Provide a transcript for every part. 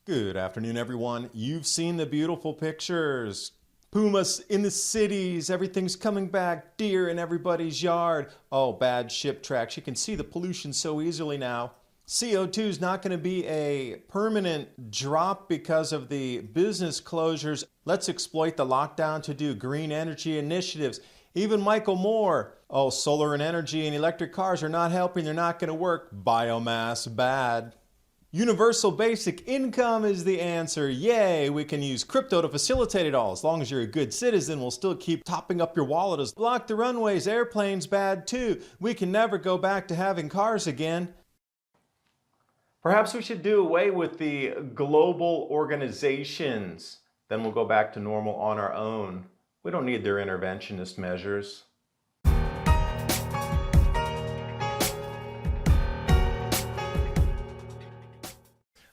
Good afternoon, everyone. You've seen the beautiful pictures. Pumas in the cities, everything's coming back, deer in everybody's yard. Oh, bad ship tracks. You can see the pollution so easily now. CO2 is not going to be a permanent drop because of the business closures. Let's exploit the lockdown to do green energy initiatives. Even Michael Moore, oh, solar and energy and electric cars are not helping. They're not going to work. Biomass bad. Universal basic income is the answer. Yay, we can use crypto to facilitate it all. As long as you're a good citizen, we'll still keep topping up your wallet. As block the runways, airplanes bad too. We can never go back to having cars again. Perhaps we should do away with the global organizations. Then we'll go back to normal on our own. We don't need their interventionist measures.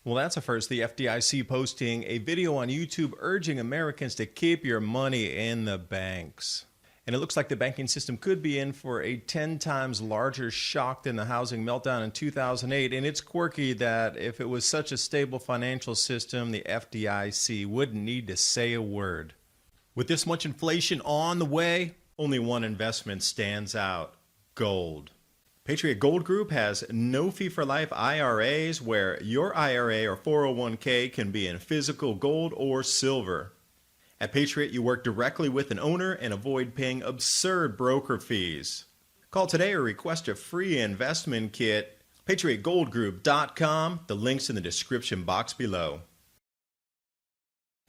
Well, that's a first. The FDIC posting a video on YouTube urging Americans to keep your money in the banks. And it looks like the banking system could be in for a 10 times larger shock than the housing meltdown in 2008. And it's quirky that if it was such a stable financial system, the FDIC wouldn't need to say a word. With this much inflation on the way, only one investment stands out: gold. Patriot Gold Group has no fee for life IRAs where your IRA or 401k can be in physical gold or silver. At Patriot, you work directly with an owner and avoid paying absurd broker fees. Call today or request a free investment kit. PatriotGoldGroup.com. The link's in the description box below.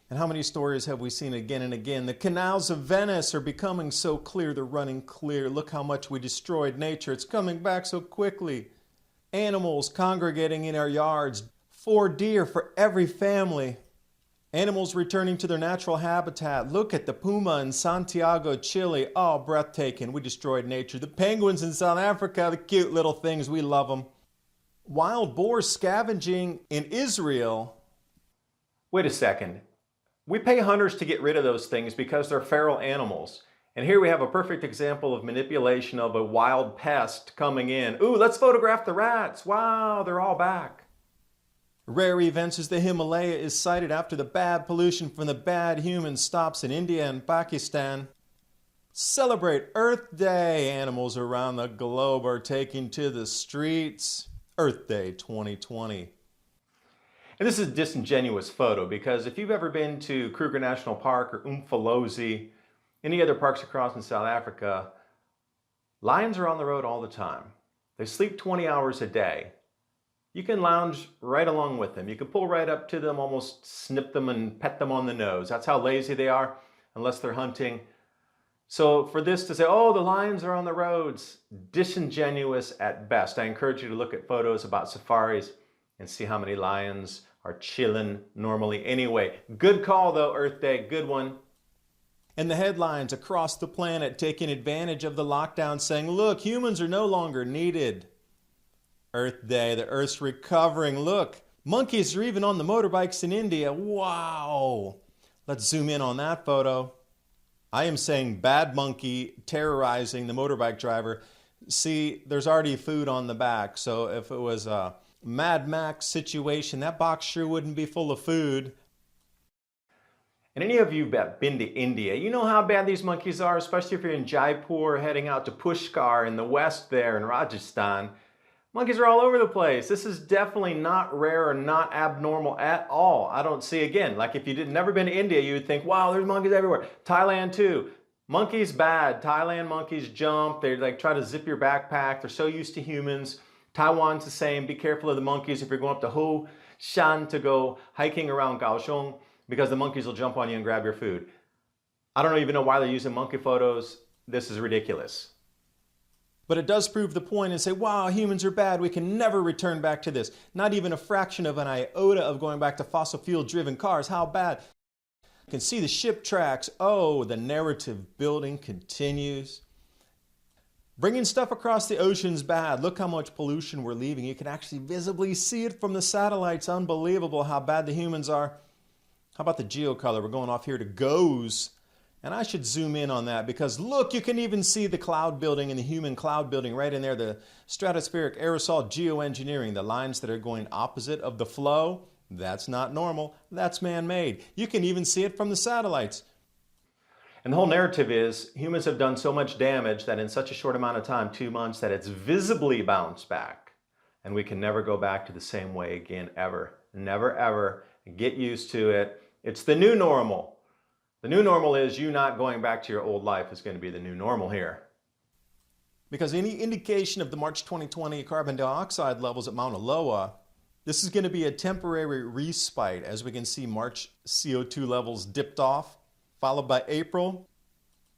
And how many stories have we seen again and again? The canals of Venice are becoming so clear, they're running clear. Look how much we destroyed nature. It's coming back so quickly. Animals congregating in our yards. 4 deer for every family. Animals returning to their natural habitat. Look at the puma in Santiago, Chile. Oh, breathtaking. We destroyed nature. The penguins in South Africa, the cute little things. We love them. Wild boars scavenging in Israel. Wait a second. We pay hunters to get rid of those things because they're feral animals. And here we have a perfect example of manipulation of a wild pest coming in. Ooh, let's photograph the rats. Wow, they're all back. Rare events as the Himalaya is cited after the bad pollution from the bad humans stops in India and Pakistan. Celebrate Earth Day. Animals around the globe are taking to the streets. Earth Day 2020. And this is a disingenuous photo because if you've ever been to Kruger National Park or Umfolozi, any other parks across in South Africa, lions are on the road all the time. They sleep 20 hours a day. You can lounge right along with them. You can pull right up to them, almost snip them and pet them on the nose. That's how lazy they are, unless they're hunting. So for this to say, oh, the lions are on the roads, disingenuous at best. I encourage you to look at photos about safaris and see how many lions are chilling normally anyway. Good call though, Earth Day, good one. And the headlines across the planet taking advantage of the lockdown saying, look, humans are no longer needed. Earth Day, the Earth's recovering. Look, monkeys are even on the motorbikes in India. Wow. Let's zoom in on that photo. I am saying bad monkey terrorizing the motorbike driver. See, there's already food on the back. So if it was a Mad Max situation, that box sure wouldn't be full of food. And any of you have been to India, you know how bad these monkeys are, especially if you're in Jaipur heading out to Pushkar in the west there in Rajasthan. Monkeys are all over the place. This is definitely not rare or not abnormal at all. I don't see, again, like if you never been to India, you would think, wow, there's monkeys everywhere. Thailand too. Monkeys bad. Thailand monkeys jump. They like try to zip your backpack. They're so used to humans. Taiwan's the same. Be careful of the monkeys if you're going up to Ho Shan to go hiking around Kaohsiung, because the monkeys will jump on you and grab your food. I don't even know why they're using monkey photos. This is ridiculous. But it does prove the point and say, wow, humans are bad. We can never return back to this. Not even a fraction of an iota of going back to fossil fuel driven cars. How bad? You can see the ship tracks. Oh, the narrative building continues. Bringing stuff across the ocean's bad. Look how much pollution we're leaving. You can actually visibly see it from the satellites. Unbelievable how bad the humans are. How about the geocolor? We're going off here to GOES. And I should zoom in on that because look, you can even see the cloud building and the human cloud building right in there, the stratospheric aerosol geoengineering, the lines that are going opposite of the flow. That's not normal. That's man-made. You can even see it from the satellites. And the whole narrative is humans have done so much damage that in such a short amount of time, 2 months, that it's visibly bounced back. And we can never go back to the same way again, ever. Never, ever. Get used to it. It's the new normal. The new normal is you not going back to your old life is going to be the new normal here. Because any indication of the March 2020 carbon dioxide levels at Mauna Loa, this is going to be a temporary respite. As we can see, March CO2 levels dipped off, followed by April.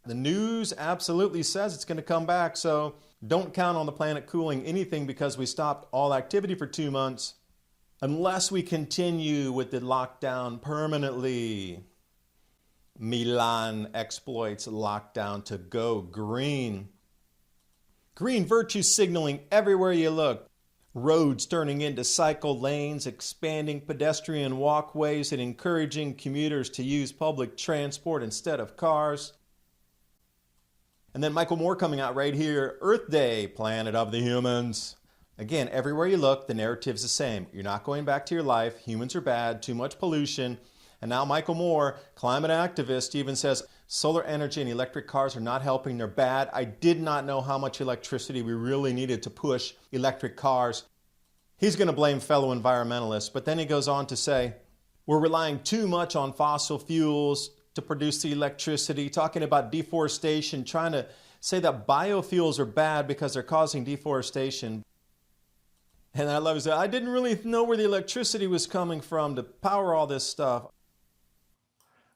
The news absolutely says it's going to come back, so don't count on the planet cooling anything because we stopped all activity for 2 months, unless we continue with the lockdown permanently. Milan exploits lockdown to go green. Green virtue signaling everywhere you look. Roads turning into cycle lanes, expanding pedestrian walkways, and encouraging commuters to use public transport instead of cars. And then Michael Moore coming out right here, Earth Day, Planet of the Humans. Again, everywhere you look, the narrative's the same. You're not going back to your life. Humans are bad, too much pollution. And now Michael Moore, climate activist, even says solar energy and electric cars are not helping. They're bad. I did not know how much electricity we really needed to push electric cars. He's going to blame fellow environmentalists, but then he goes on to say, we're relying too much on fossil fuels to produce the electricity, talking about deforestation, trying to say that biofuels are bad because they're causing deforestation. And I love it. I didn't really know where the electricity was coming from to power all this stuff.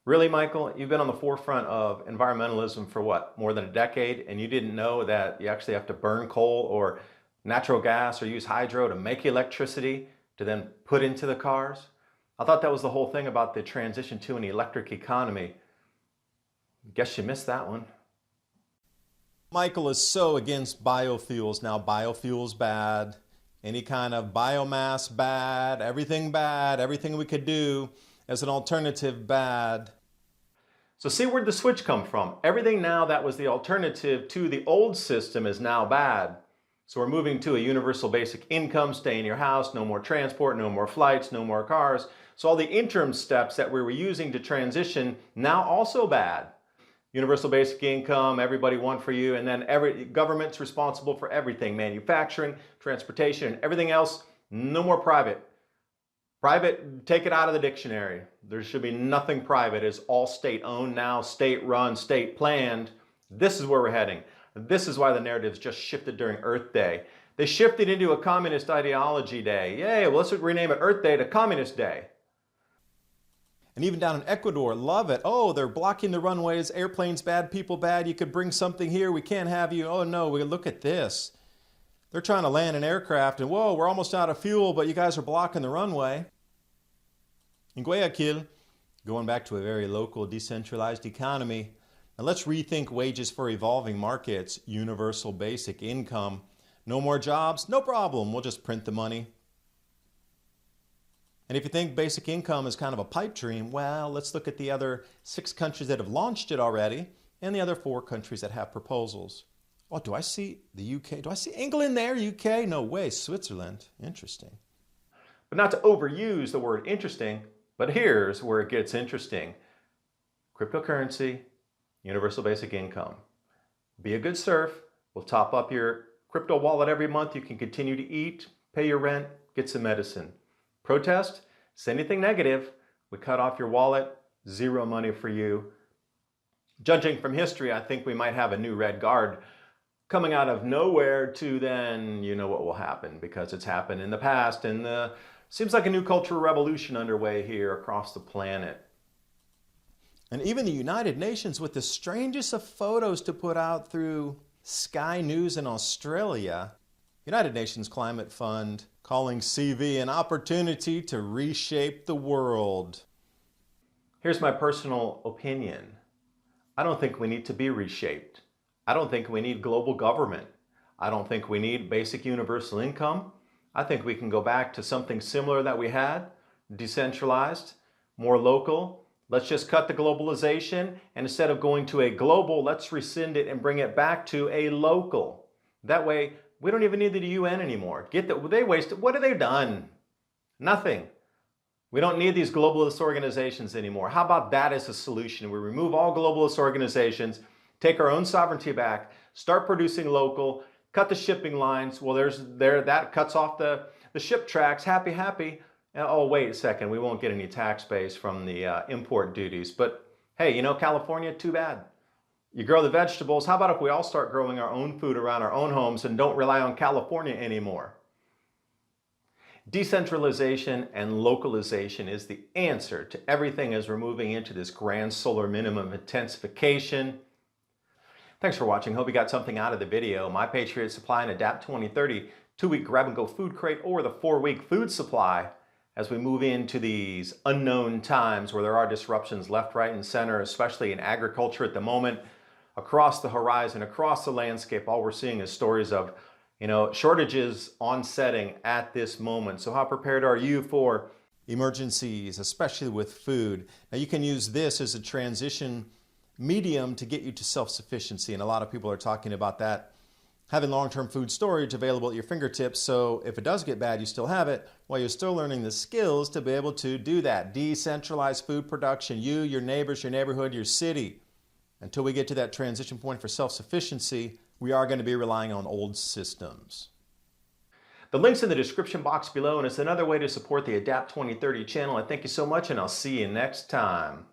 Really, Michael? You've been on the forefront of environmentalism for what, more than a decade, and you didn't know that you actually have to burn coal or natural gas or use hydro to make electricity to then put into the cars? I thought that was the whole thing about the transition to an electric economy. Guess you missed that one. Michael is so against biofuels. Now, biofuels bad, any kind of biomass bad, everything we could do as an alternative bad. So see where the switch come from. Everything now that was the alternative to the old system is now bad. So we're moving to a universal basic income, stay in your house, no more transport, no more flights, no more cars. So all the interim steps that we were using to transition, now also bad. Universal basic income, everybody one for you, and then every government's responsible for everything, manufacturing, transportation, and everything else, no more private. Private, take it out of the dictionary. There should be nothing private. It's all state-owned now, state-run, state-planned. This is where we're heading. This is why the narratives just shifted during Earth Day. They shifted into a communist ideology day. Yay, well, let's rename it Earth Day to Communist Day. And even down in Ecuador, love it. Oh, they're blocking the runways, airplanes bad, people bad. You could bring something here, we can't have you. Oh no, look at this. They're trying to land an aircraft and whoa, we're almost out of fuel, but you guys are blocking the runway. In Guayaquil, going back to a very local, decentralized economy. Now let's rethink wages for evolving markets, universal basic income. No more jobs? No problem, we'll just print the money. And if you think basic income is kind of a pipe dream, well, let's look at the other 6 countries that have launched it already and the other 4 countries that have proposals. Oh, do I see the UK? Do I see England there? UK? No way. Switzerland. Interesting. But not to overuse the word interesting, but here's where it gets interesting. Cryptocurrency, universal basic income. Be a good serf. We'll top up your crypto wallet every month. You can continue to eat, pay your rent, get some medicine. Protest? Say anything negative. We cut off your wallet. 0 money for you. Judging from history, I think we might have a new Red Guard coming out of nowhere to then, you know what will happen because it's happened in the past and seems like a new cultural revolution underway here across the planet. And even the United Nations with the strangest of photos to put out through Sky News in Australia. United Nations Climate Fund calling CV an opportunity to reshape the world. Here's my personal opinion. I don't think we need to be reshaped. I don't think we need global government. I don't think we need basic universal income. I think we can go back to something similar that we had, decentralized, more local. Let's just cut the globalization, and instead of going to a global, let's rescind it and bring it back to a local. That way, we don't even need the UN anymore. They wasted, what have they done? Nothing. We don't need these globalist organizations anymore. How about that as a solution? We remove all globalist organizations, take our own sovereignty back, start producing local, cut the shipping lines. Well, that cuts off the ship tracks. Happy, happy. Oh, wait a second. We won't get any tax base from the import duties. But hey, you know, California, too bad. You grow the vegetables. How about if we all start growing our own food around our own homes and don't rely on California anymore? Decentralization and localization is the answer to everything as we're moving into this grand solar minimum intensification. Thanks for watching. Hope you got something out of the video. My Patriot Supply and Adapt 2030 2-week grab-and-go food crate or the 4-week food supply as we move into these unknown times where there are disruptions left, right, and center, especially in agriculture at the moment. Across the horizon, across the landscape, all we're seeing is stories of shortages on setting at this moment. So how prepared are you for emergencies, especially with food? Now you can use this as a transition medium to get you to self-sufficiency, and a lot of people are talking about that. Having long-term food storage available at your fingertips, so if it does get bad, you still have it, while you're still learning the skills to be able to do that. Decentralized food production, you, your neighbors, your neighborhood, your city. Until we get to that transition point for self-sufficiency, we are going to be relying on old systems. The link's in the description box below, and it's another way to support the Adapt 2030 channel. I thank you so much, and I'll see you next time.